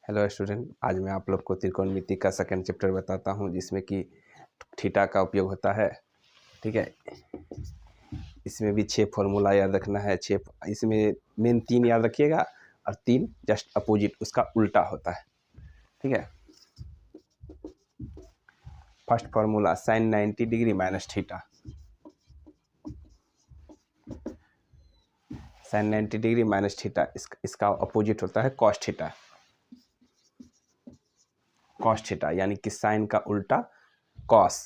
Hello student, आज मैं आप लोग को त्रिकोणमिति का सेकंड चैप्टर बताता हूं, जिसमें कि थीटा का उपयोग होता है। ठीक है, इसमें भी 6 फॉर्मूला याद रखना है। 6 इसमें मेन 3 याद रखिएगा और 3 जस्ट अपोजिट उसका उल्टा होता है। ठीक है, first formula sine 90 degree minus theta. Sine 90 degree minus theta इसका अपोजिट होता है कॉस थीटा। कॉस थीटा यानी कि साइन का उल्टा कॉस।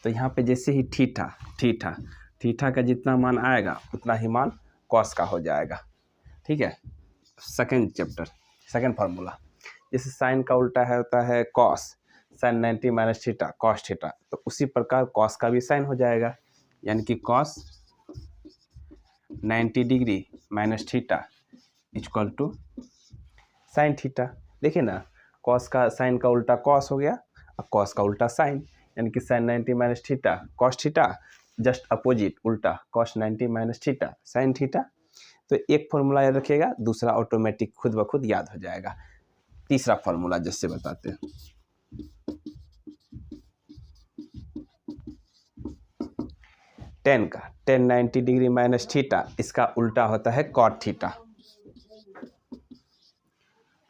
तो यहाँ पे जैसे ही थीटा का जितना मान आएगा उतना ही मान कॉस का हो जाएगा। ठीक है, सेकंड चैप्टर सेकंड फार्मूला, जैसे साइन का उल्टा है होता है cos. Sine 90 minus theta cos theta, तो उसी प्रकार कॉस का भी साइन हो जाएगा, यानी कि cos 90 degree minus theta equal to sine theta. देखिए ना, कॉस का साइन का उल्टा कॉस हो गया और कॉस का उल्टा साइन, यानी कि sine 90 minus theta cos theta, just opposite उल्टा cos 90 minus theta sine theta. तो एक फॉर्मूला याद रखिएगा, दूसरा ऑटोमेटिक खुद ब खुद याद हो जाएगा। तीसरा फॉर्मूला जैसे बताते हैं, टेन 90 डिग्री माइनस थीटा, इसका उल्टा होता है कॉट थीटा।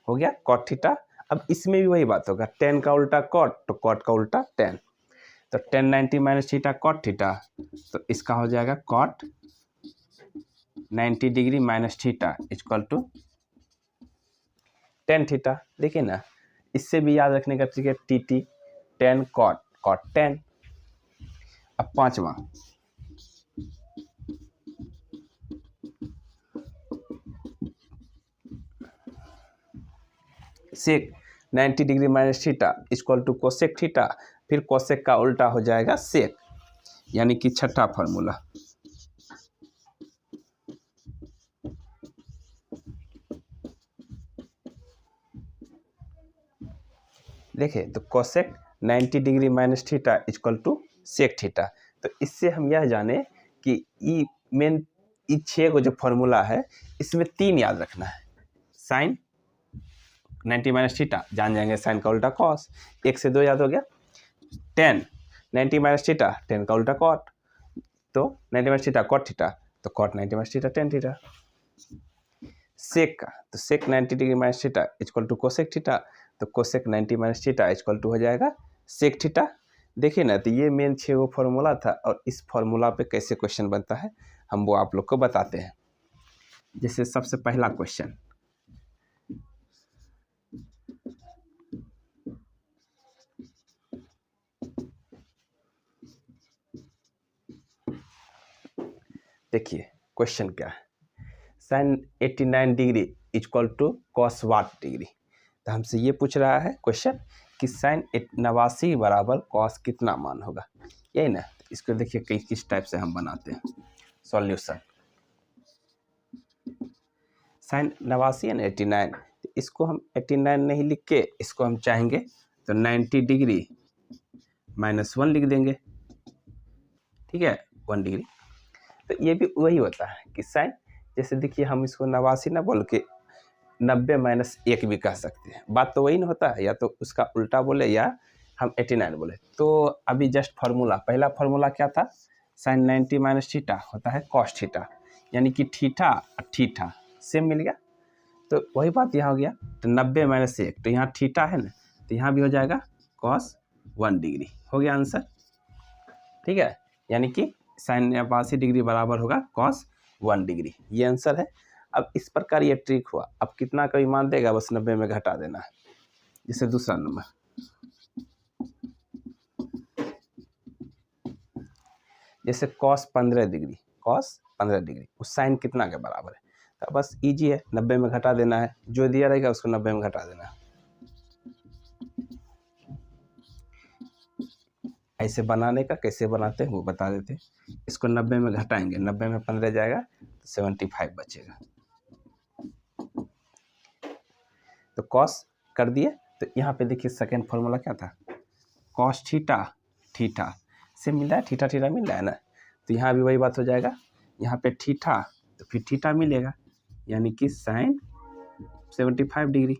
हो गया कॉट थीटा। अब इसमें भी वही बात होगा, टेन का उल्टा कॉट तो कॉट का उल्टा टेन। तो tan 90 minus theta cot theta, तो इसका हो जाएगा cot 90 degree minus theta equal to tan theta. देखिए ना, इससे भी याद रखने का ट्रिक है, T tan cot cot tan. अब पांचवा, sec 90 degree minus theta equal to cosec theta, फिर कोसेक का उल्टा हो जाएगा सेक, यानी कि छठा फॉर्मूला। देखिए, तो cosec 90 degree minus theta equal to sec theta. तो इससे हम यह जाने कि मेन 6 को जो फॉर्मूला है इसमें 3 याद रखना है। साइन 90 माइनस थीटा जान जाएंगे, साइन का उल्टा कॉस, 1 से 2 याद हो गया। टेन 90 माइनस थीटा टेन का उल्टा कॉट, तो 90 माइनस थीटा कॉट थीटा, तो cot 90 minus theta tan theta. Sec का, तो sec 90 degree minus theta equal to cosec theta, तो cosec 90 minus theta equal to हो जाएगा सेक थीटा। देखिए ना, तो ये मेन 6 वो फॉर्मूला था, और इस फॉर्मूला पे कैसे क्वेश्चन बनता है हम वो आप लोग को बताते हैं। जैसे सबसे पहला क्वेश्चन, देखिए क्वेश्चन क्या है, sine 89 degree equal to cos what degree. तो हमसे ये पूछ रहा है क्वेश्चन कि साइन 89 बराबर कॉस कितना मान होगा, यही ना। इसको देखिए किस टाइप से हम बनाते हैं सॉल्यूशन। साइन 89 है ना 89, तो इसको हम 89 नहीं लिख के इसको हम चाहेंगे तो 90 डिग्री माइनस 1 लिख देंगे। ठीक है, 1 डिग्री। तो ये भी वही होता है कि साइन, जैसे देखिए हम इसको 89 ना बोल के 90 माइनस 1 भी कह सकते हैं, बात तो वही ना होता है, या तो उसका उल्टा बोले या हम 89 बोले। तो अभी जस्ट फार्मूला, पहला फार्मूला क्या था, साइन 90 माइनस थीटा होता है कॉस थीटा, यानी कि थीटा सेम मिल गया। तो वही बात यहाँ हो गया, तो 90 माइनस 1, तो यहाँ थीटा है ना, तो यहाँ भी हो जाएगा कॉस 1 डिग्री। हो गया आंसर। ठीक है, यानी कि साइन 89 डिग्री बराबर होगा कॉस 1 डिग्री, ये आंसर है। अब इस प्रकार ये ट्रिक हुआ, अब कितना का मान देगा बस 90 में घटा देना है। जैसे दूसरा नंबर, जैसे कॉस 15 डिग्री उस साइन कितना के बराबर है, तो बस इजी है, 90 में घटा देना है, जो दिया रहेगा उसको 90 में घटा देना है। ऐसे बनाने का कैसे बनाते हैं वो बता देते हैं। इसको 90 में घटाएंगे, 90 में 15 जाएगा तो 75 बचेगा। तो कॉस कर दिए, तो यहाँ पे देखिए सेकेंड फॉर्मूला क्या था, कॉस थीटा से मिल रहा है, थीटा मिल रहा है ना, तो यहाँ भी वही बात हो जाएगा, यहाँ पे थीटा तो फिर थीटा मिलेगा, यानी कि साइन 75 डिग्री।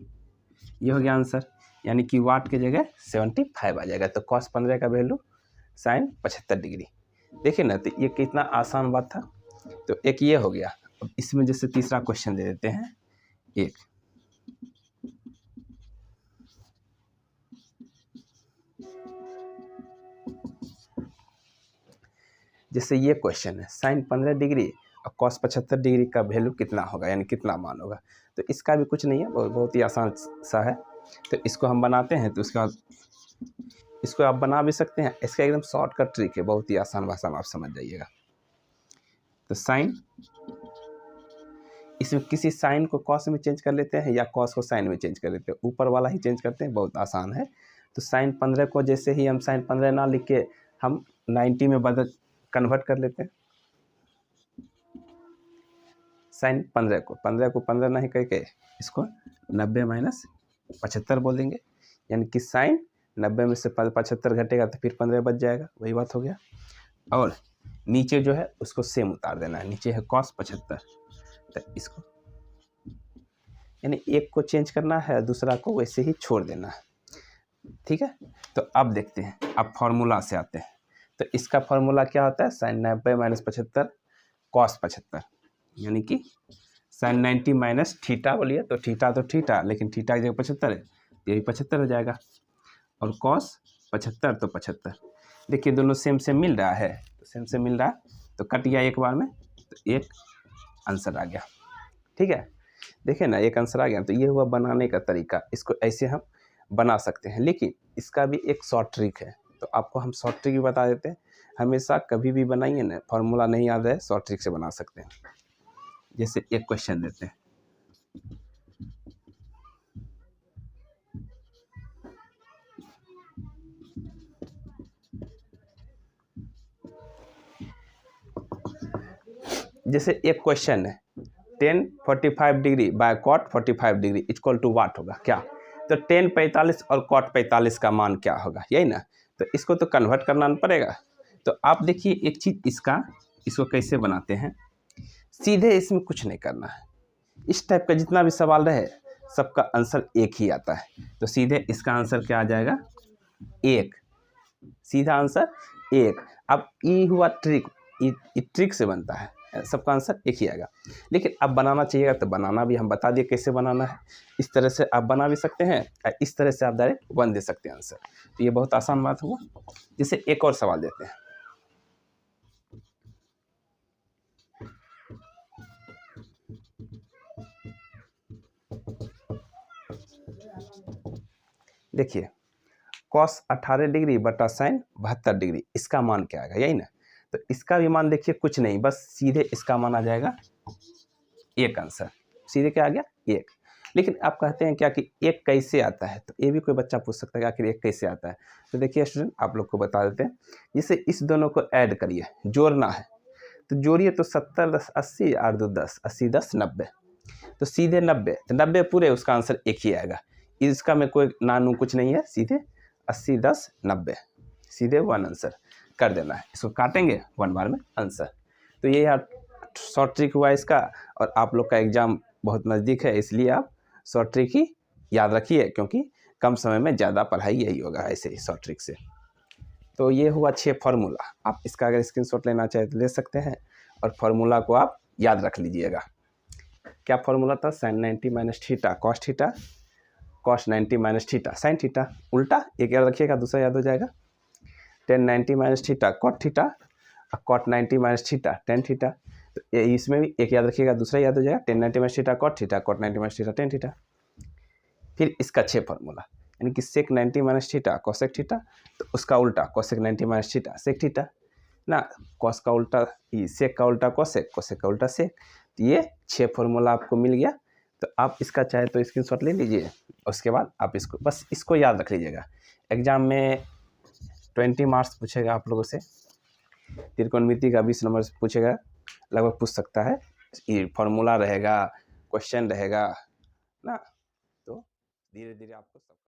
ये हो गया आंसर, यानी कि वाट की जगह 75 आ जाएगा। तो cos 15 का वैल्यू sin 75 डिग्री। देखिए ना, तो ये कितना आसान बात था। तो एक ये हो गया। अब इसमें जैसे तीसरा क्वेश्चन दे देते हैं एक, जैसे ये क्वेश्चन है sin 15 डिग्री और cos 75 डिग्री का वैल्यू कितना होगा, यानी कितना मान होगा। तो इसका भी कुछ नहीं है, बहुत ही आसान सा है। तो इसको हम बनाते हैं, तो उसके बाद इसको आप बना भी सकते हैं। इसका एकदम शॉर्टकट ट्रिक है, बहुत ही आसान भाषा में आप समझ जाइएगा। तो साइन, इसमें किसी साइन को कॉस में चेंज कर लेते हैं या कॉस को साइन में चेंज कर लेते हैं, ऊपर वाला ही चेंज करते हैं, बहुत आसान है। तो साइन 15 को जैसे ही हम साइन 15 ना लिख के हम 90 में कन्वर्ट कर लेते हैं। साइन 15 को 15 नहीं करके इसको 90 माइनस 75 बोल देंगे, यानी कि साइन 90 में से 75 घटेगा तो फिर 15 बच जाएगा, वही बात हो गया। और नीचे जो है उसको सेम उतार देना है, नीचे है cos 75, तो इसको यानी एक को चेंज करना है, दूसरा को वैसे ही छोड़ देना है, ठीक है। तो अब देखते हैं, अब फॉर्मूला से आते हैं। तो इसका फॉर्मूला क्या होता है, साइन 90 माइनस 75 cos 75, यानी कि साइन 90 माइनस थीटा बोलिए, तो थीटा, लेकिन थीटा की जगह 75 है, ये भी 75 हो जाएगा। और cos 75 तो 75, देखिए दोनों सेम सेम मिल रहा है, तो सेम सेम मिल रहा है तो कट गया एक बार में, तो एक आंसर आ गया, ठीक है। देखिए ना, एक आंसर आ गया। तो ये हुआ बनाने का तरीका, इसको ऐसे हम बना सकते हैं, लेकिन इसका भी एक शॉर्ट ट्रिक है। तो आपको हम शॉर्ट ट्रिक भी बता देते हैं। हमेशा कभी भी बनाइए ना, फॉर्मूला नहीं याद है, शॉर्ट ट्रिक से बना सकते हैं। जैसे एक क्वेश्चन देते हैं, जैसे एक क्वेश्चन है tan 45 degree by cot 45 degree equal to what होगा क्या। तो tan 45 और cot 45 का मान क्या होगा, यही ना। तो इसको तो कन्वर्ट करना पड़ेगा। तो आप देखिए एक चीज़, इसको कैसे बनाते हैं, सीधे इसमें कुछ नहीं करना है। इस टाइप का जितना भी सवाल रहे सबका आंसर एक ही आता है। तो सीधे इसका आंसर क्या आ जाएगा, एक, सीधा आंसर एक। अब ये हुआ ट्रिक, ये ट्रिक से बनता है, सबका आंसर एक ही आएगा। लेकिन अब बनाना चाहिएगा तो बनाना भी हम बता दिए कैसे बनाना है। इस तरह से आप बना भी सकते हैं, इस तरह से आप डायरेक्ट 1 दे सकते हैं आंसर। तो ये बहुत आसान बात हुआ। जैसे एक और सवाल देते हैं, देखिए cos 18 डिग्री बटा sin 72 डिग्री, इसका मान क्या आएगा, यही ना। तो इसका भी मान देखिए कुछ नहीं, बस सीधे इसका मान आ जाएगा एक, आंसर सीधे क्या आ गया, एक। लेकिन आप कहते हैं क्या कि एक कैसे आता है, तो ये भी कोई बच्चा पूछ सकता है कि आखिर एक कैसे आता है। तो देखिए स्टूडेंट, आप लोग को बता देते हैं। जैसे इस दोनों को ऐड करिए, जोड़ना है, तो जोड़िए, तो 70 10 80 8 2 10, 80 10 90, तो सीधे 90, तो 90 पूरे, उसका आंसर एक ही आएगा। इसका में कोई नानू कुछ नहीं है, सीधे 80 10 90, सीधे 1 आंसर कर देना है। इसको काटेंगे 1 बार में आंसर। तो ये यार शॉर्ट ट्रिक हुआ इसका। और आप लोग का एग्जाम बहुत नज़दीक है, इसलिए आप शॉर्ट ट्रिक ही याद रखिए, क्योंकि कम समय में ज़्यादा पढ़ाई यही होगा ऐसे ही शॉर्ट ट्रिक से। तो ये हुआ 6 फार्मूला। आप इसका अगर स्क्रीनशॉट लेना चाहे तो ले सकते हैं, और फार्मूला को आप याद रख लीजिएगा। क्या फार्मूला था, sin 90 minus theta cos theta, cos 90 minus theta sine theta, उल्टा एक याद रखिएगा, दूसरा याद हो जाएगा। tan 90 minus theta cot theta, cot 90 minus theta tan theta. तो इसमें भी एक याद रखिएगा, दूसरा याद हो जाएगा, tan 90 minus theta cot theta, cot 90 minus theta tan theta. फिर इसका 6 फार्मूला, यानी कि sec 90 minus theta cosec theta, तो उसका उल्टा cosec 90 minus theta sec theta ना, cos का उल्टा sec का उल्टा cosec, cosec का उल्टा sec। तो ये 6 फार्मूला आपको मिल गया। तो आप इसका चाहे तो स्क्रीनशॉट ले लीजिए, उसके बाद आप इसको बस इसको याद रख लीजिएगा। एग्जाम में 20 मार्क्स पूछेगा आप लोगों से, त्रिकोणमिति का 20 नंबर से पूछेगा, लगभग पूछ सकता है। ये फार्मूला रहेगा, क्वेश्चन रहेगा ना, तो धीरे धीरे आपको सब